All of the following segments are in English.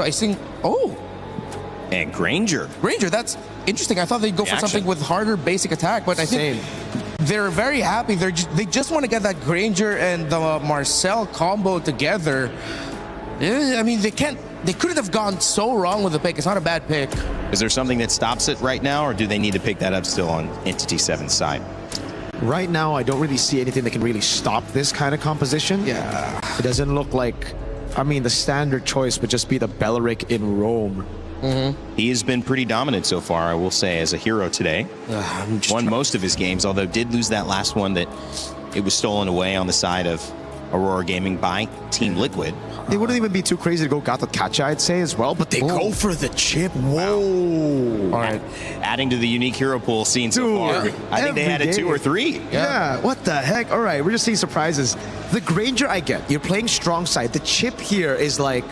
So I think, oh. And Granger, that's interesting. I thought they'd go for something with harder basic attack, but I think they're very happy. They just want to get that Granger and the Marcel combo together. I mean, they couldn't have gone so wrong with the pick. It's not a bad pick. Is there something that stops it right now, or do they need to pick that up still on Entity 7's side? Right now, I don't really see anything that can really stop this kind of composition. Yeah. It doesn't look like, I mean, the standard choice would just be the Belleric in Rome. He has been pretty dominant so far, I will say, as a hero today. Won most of his games, although did lose that last one that it was stolen away on the side of Aurora Gaming by Team Liquid. They wouldn't even be too crazy to go Gato Catcha, I'd say, as well, but they go for the chip. Whoa. All right. Adding to the unique hero pool seen so far. I think they added 2 or 3. Yeah, what the heck? All right, we're just seeing surprises. The Granger, I get. You're playing strong side. The chip here is like,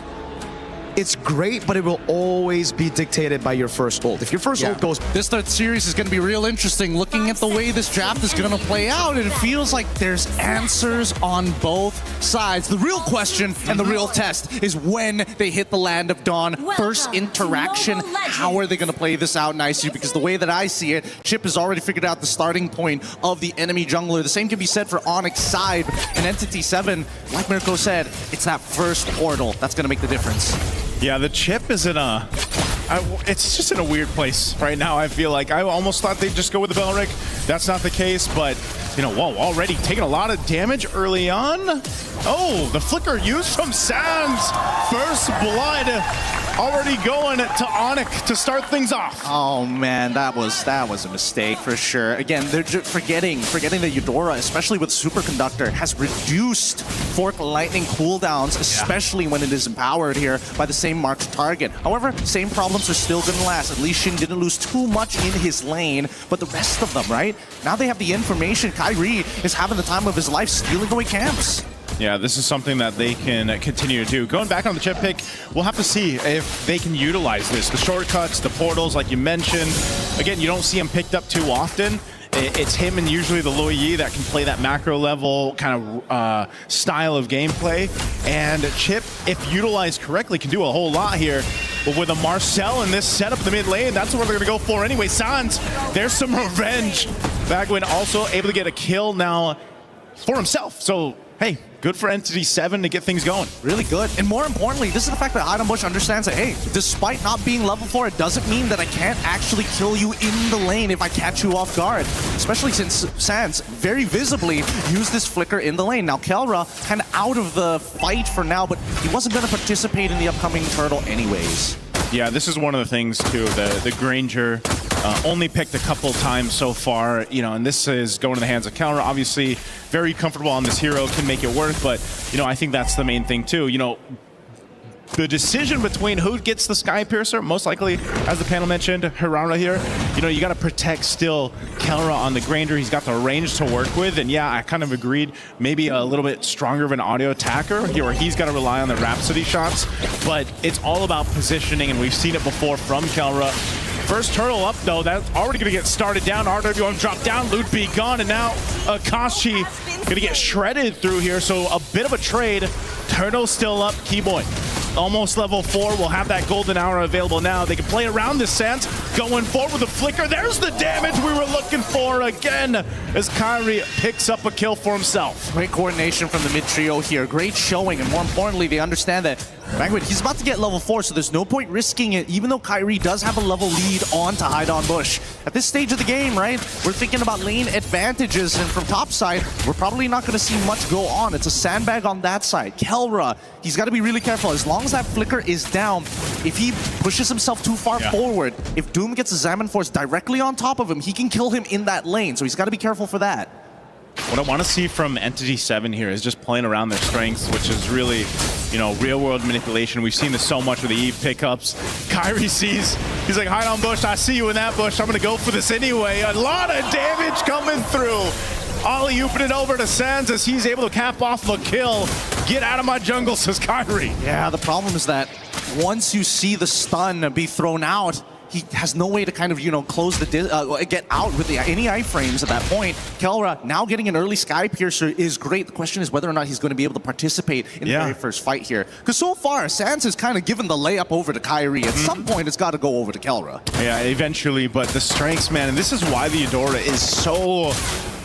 it's great, but it will always be dictated by your first ult. If your first ult goes... This third series is going to be real interesting. Looking at the way this draft is going to play out, it feels like there's answers on both sides. The real question and the real test is when they hit the Land of Dawn. First interaction, how are they going to play this out nicely? Because the way that I see it, Chip has already figured out the starting point of the enemy jungler. The same can be said for ONIC side and Entity 7. Like Mirko said, it's that first portal that's going to make the difference. Yeah, the chip is in a... it's just in a weird place right now, I feel like. I almost thought they'd just go with the Belleric. That's not the case, but, you know, whoa, already taking a lot of damage early on. Oh, the flicker used from Sans. First blood already going to ONIC to start things off. Oh man, that was a mistake for sure. Again, they're just forgetting that Eudora, especially with Superconductor, has reduced Fork Lightning cooldowns, especially when it is empowered here by the same marked target. However, same problems are still going to last. At least Shin didn't lose too much in his lane, but the rest of them, right? Now they have the information. Kyrie is having the time of his life stealing away camps. Yeah, this is something that they can continue to do. Going back on the chip pick, we'll have to see if they can utilize this. The shortcuts, the portals, like you mentioned. Again, you don't see him picked up too often. It's him and usually the Luo Yi that can play that macro level kind of style of gameplay. And Chip, if utilized correctly, can do a whole lot here. But with a Marcel in this setup in the mid lane, that's what they're going to go for anyway. Sans, there's some revenge. Bagwin also able to get a kill now for himself. So, hey, good for Entity 7 to get things going. Really good. And more importantly, this is the fact that Heidenbush understands that, hey, despite not being level 4, it doesn't mean that I can't actually kill you in the lane if I catch you off guard. Especially since Sans very visibly used this flicker in the lane. Now, Kelra kind of out of the fight for now, but he wasn't going to participate in the upcoming turtle anyways. Yeah, this is one of the things, too. The Granger only picked a couple times so far, you know, and this is going to the hands of Kelra. Obviously, very comfortable on this hero, can make it work, but, you know, I think that's the main thing, too. You know, the decision between who gets the Sky Piercer, most likely, as the panel mentioned, Hirara here, you know, you got to protect still Kelra on the Granger. He's got the range to work with, and yeah, I kind of agreed, maybe a little bit stronger of an audio attacker here, where he's got to rely on the Rhapsody shots, but it's all about positioning, and we've seen it before from Kelra. First turtle up, though, that's already going to get started down. RWM drop down, Loot be gone, and now Akashi going to get shredded through here, so a bit of a trade. Turtle still up, Keyboy almost level 4, will have that golden hour available now. They can play around this Sans, going forward with a flicker. There's the damage we were looking for again, as Kyrie picks up a kill for himself. Great coordination from the mid trio here, great showing, and more importantly, they understand that Bagwin, he's about to get level 4, so there's no point risking it, even though Kyrie does have a level lead on to Heidenbush. At this stage of the game, right, we're thinking about lane advantages, and from top side, we're probably not going to see much go on. It's a sandbag on that side. Kelra, he's got to be really careful. As long as that flicker is down, if he pushes himself too far forward, if Doom gets a Xamon Force directly on top of him, he can kill him in that lane, so he's got to be careful for that. What I want to see from Entity 7 here is just playing around their strengths, which is really, you know, real-world manipulation. We've seen this so much with the Eve pickups. Kyrie sees, he's like, Heidenbush, I see you in that bush. I'm going to go for this anyway. A lot of damage coming through. Alley-ooping it over to Sans as he's able to cap off the kill. Get out of my jungle, says Kyrie. Yeah, the problem is that once you see the stun be thrown out, he has no way to kind of, you know, close the get out with any iframes at that point. Kelra now getting an early Sky Piercer is great. The question is whether or not he's going to be able to participate in the very first fight here. Because so far, Sans has kind of given the layup over to Kyrie. At some point, it's got to go over to Kelra. Yeah, eventually, but the strengths, man, and this is why the Eudora is so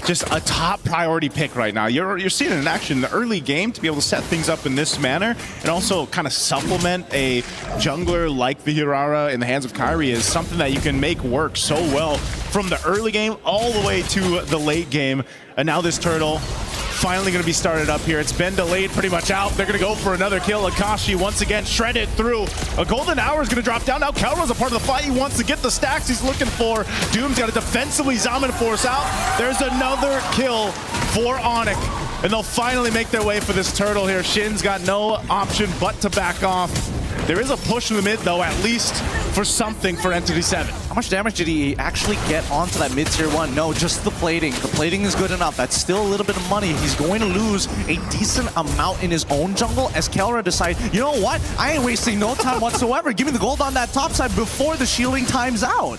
just a top priority pick right now. You're seeing it in action in the early game to be able to set things up in this manner and also kind of supplement a jungler like the Hirara in the hands of Kyrie is something that you can make work so well from the early game all the way to the late game. And now this turtle finally going to be started up here. It's been delayed pretty much out. They're going to go for another kill. Akashi once again shredded through. A golden hour is going to drop down. Now Kelra's a part of the fight. He wants to get the stacks he's looking for. Doom's got to defensively Zaman force out. There's another kill for ONIC. And they'll finally make their way for this turtle here. Shin's got no option but to back off. There is a push in the mid, though, at least for something for Entity 7. How much damage did he actually get onto that mid-tier 1? No, just the plating. The plating is good enough. That's still a little bit of money. He's going to lose a decent amount in his own jungle as Kelra decides, you know what? I ain't wasting no time whatsoever. Give me the gold on that top side before the shielding time's out.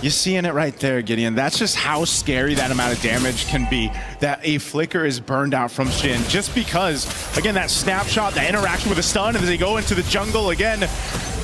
You're seeing it right there, Gideon. That's just how scary that amount of damage can be, that a flicker is burned out from Shin. Just because, again, that snapshot, that interaction with the stun, and as they go into the jungle again,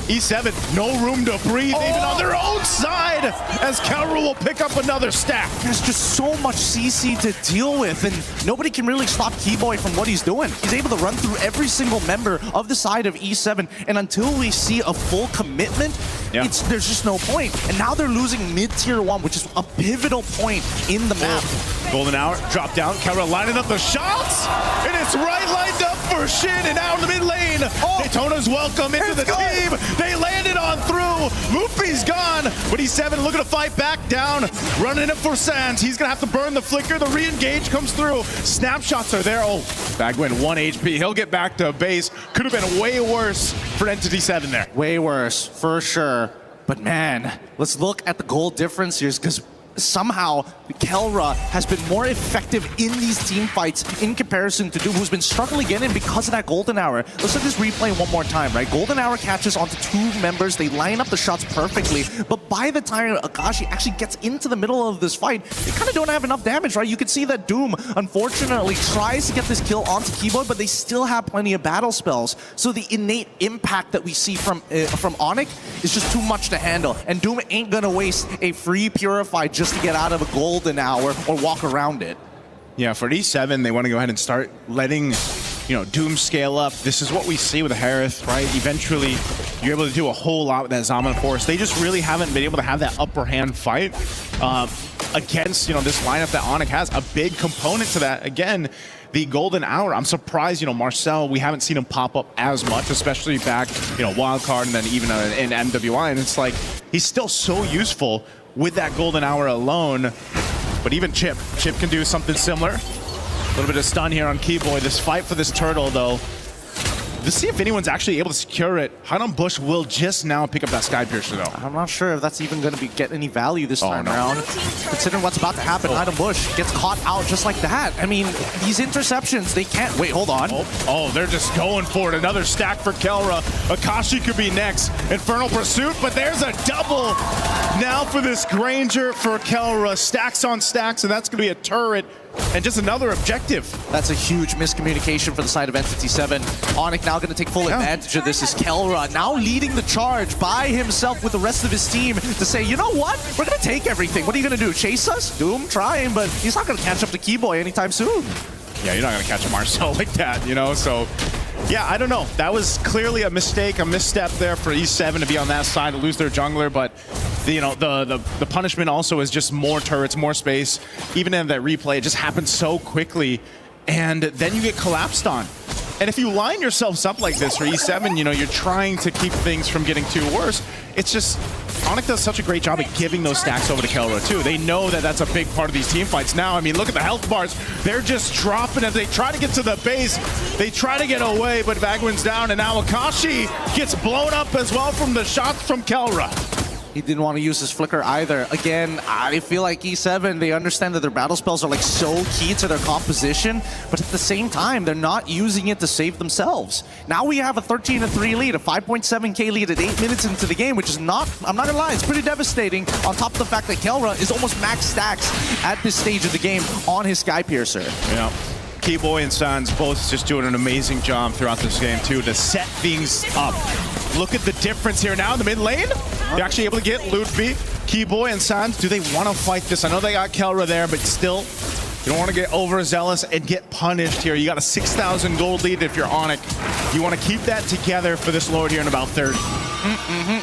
E7, no room to breathe, even on their own side, as Kelra will pick up another stack. There's just so much CC to deal with, and nobody can really stop Keyboy from what he's doing. He's able to run through every single member of the side of E7, and until we see a full commitment, there's just no point. And now they're losing mid-tier 1, which is a pivotal point in the map. Golden hour, drop down, Kelra lining up the shots, and it's right lined up for Shin, and now in the mid lane, Daytona's welcome into the team. They landed on through. Luffy's gone, but E7 looking to fight back down, running it for Sans. He's gonna have to burn the flicker. The re-engage comes through. Snapshots are there. Oh, Bagwin 1 HP. He'll get back to base. Could have been way worse for Entity 7 there. Way worse, for sure. But man, let's look at the goal difference here, because somehow Kelra has been more effective in these team fights in comparison to Doom, who's been struggling again because of that golden hour. Let's look at this replay one more time, right? Golden hour catches onto 2 members. They line up the shots perfectly, but by the time Akashi actually gets into the middle of this fight, they kind of don't have enough damage, right? You can see that Doom, unfortunately, tries to get this kill onto Keyboy, but they still have plenty of battle spells. So the innate impact that we see from ONIC is just too much to handle, and Doom ain't gonna waste a free Purify just to get out of a golden hour or walk around it. Yeah, for E7, they want to go ahead and start letting, you know, Doom scale up. This is what we see with Harith, right? Eventually, you're able to do a whole lot with that Zaman Force. They just really haven't been able to have that upper hand fight against, you know, this lineup that ONIC has. A big component to that, again, the golden hour. I'm surprised, you know, Marcel, we haven't seen him pop up as much, especially back, you know, wildcard and then even in MWI. And it's like, he's still so useful with that golden hour alone. But even Chip can do something similar. A little bit of stun here on Keyboy. This fight for this turtle, though, to see if anyone's actually able to secure it. Hidon Bush will just now pick up that Sky Piercer, though. I'm not sure if that's even going to get any value this time around. Considering what's about to happen, Hidon Bush gets caught out just like that. I mean, these interceptions, they can't... Wait, hold on. Oh, they're just going for it. Another stack for Kelra. Akashi could be next. Infernal Pursuit, but there's a double now for this Granger for Kelra. Stacks on stacks, and that's going to be a turret. And just another objective. That's a huge miscommunication for the side of Entity 7. ONIC now going to take full advantage of this. Is Kelra now leading the charge by himself with the rest of his team to say, you know what? We're going to take everything. What are you going to do? Chase us? Doom trying, but he's not going to catch up to Keyboy anytime soon. Yeah, you're not going to catch a Marcel like that, you know? So, yeah, I don't know. That was clearly a mistake, a misstep there for E7 to be on that side, to lose their jungler, but you know, the punishment also is just more turrets, more space. Even in that replay, it just happens so quickly, and then you get collapsed on. And if you line yourselves up like this for E7, you know, you're trying to keep things from getting too worse. It's just, ONIC does such a great job at giving those stacks over to Kelra too. They know that that's a big part of these team fights now. I mean, look at the health bars. They're just dropping as they try to get to the base. They try to get away, but Bagwin's down, and now Akashi gets blown up as well from the shots from Kelra. He didn't want to use his flicker either. Again, I feel like E7, they understand that their battle spells are like so key to their composition, but at the same time, they're not using it to save themselves. Now we have a 13-3 lead, a 5.7k lead at 8 minutes into the game, which is not, I'm not gonna lie, it's pretty devastating on top of the fact that Kelra is almost max stacks at this stage of the game on his Sky Piercer. Yeah. Keyboy and Sans both just doing an amazing job throughout this game too to set things up. Look at the difference here now in the mid lane. You're actually able to get Ludwig, Keyboy, and Sans. Do they want to fight this? I know they got Kelra there, but still, you don't want to get overzealous and get punished here. You got a 6,000 gold lead if you're ONIC. You want to keep that together for this Lord here in about 30.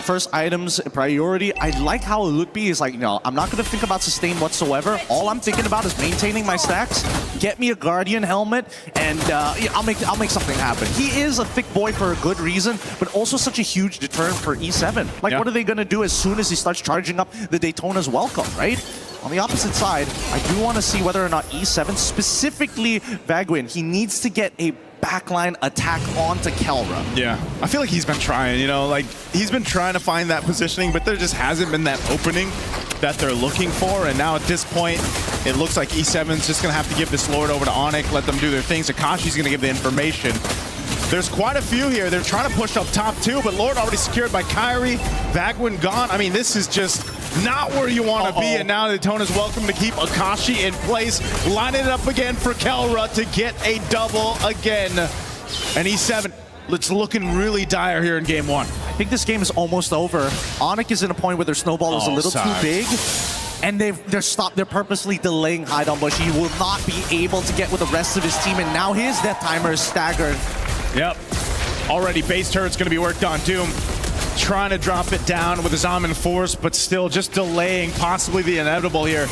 First items priority. I like how Ludwig is like, no, I'm not going to think about sustain whatsoever. All I'm thinking about is maintaining my stacks, get me a Guardian helmet, and yeah, I'll make something happen. He is a thick boy for a good reason, but also such a huge deterrent for E7. Like, what are they going to do as soon as he starts charging up the Daytona's welcome, right? On the opposite side, I do want to see whether or not E7, specifically Vagwin, he needs to get a backline attack onto Kelra. Yeah, I feel like he's been trying, you know, like he's been trying to find that positioning, but there just hasn't been that opening that they're looking for. And now at this point, it looks like E7's just going to have to give this Lord over to ONIC, let them do their things. Akashi's going to give the information. There's quite a few here. They're trying to push up top too, but Lord already secured by Kyrie. Vagwin gone. I mean, this is just not where you want to be. And now Daytona's welcome to keep Akashi in place. Line it up again for Kelra to get a double again. And E7, it's looking really dire here in game one. I think this game is almost over. ONIC is in a point where their snowball is a little too big. And they're purposely delaying hide on Bush. He will not be able to get with the rest of his team, and now his death timer is staggered. Yep. Already base turret's going to be worked on. Doom trying to drop it down with his Almond Force, but still just delaying possibly the inevitable here.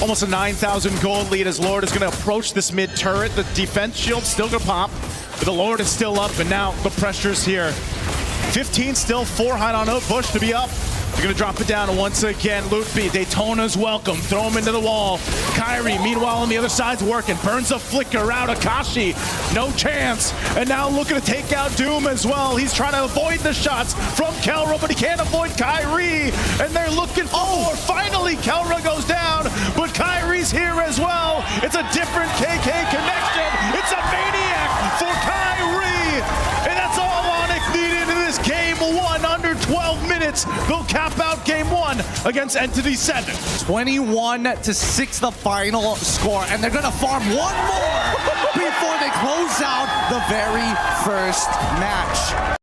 Almost a 9,000 gold lead as Lord is going to approach this mid turret. The defense shield's still going to pop, but the Lord is still up, and now the pressure's here. 15 still, 4 hide on Bush to be up. They're going to drop it down once again. Ludwig, Daytona's welcome. Throw him into the wall. Kyrie, meanwhile, on the other side's working. Burns a flicker out. Akashi, no chance. And now looking to take out Doom as well. He's trying to avoid the shots from Kelra, but he can't avoid Kyrie. And they're looking for more. Finally, Kelra goes down, but Kyrie's here as well. It's a different KK connection. It's a maniac for Kyrie. And that's all ONIC needed in this game one. Under 12 minutes, they'll cap out game one against Entity 7. 21-6 the final score, and they're gonna farm one more before they close out the very first match.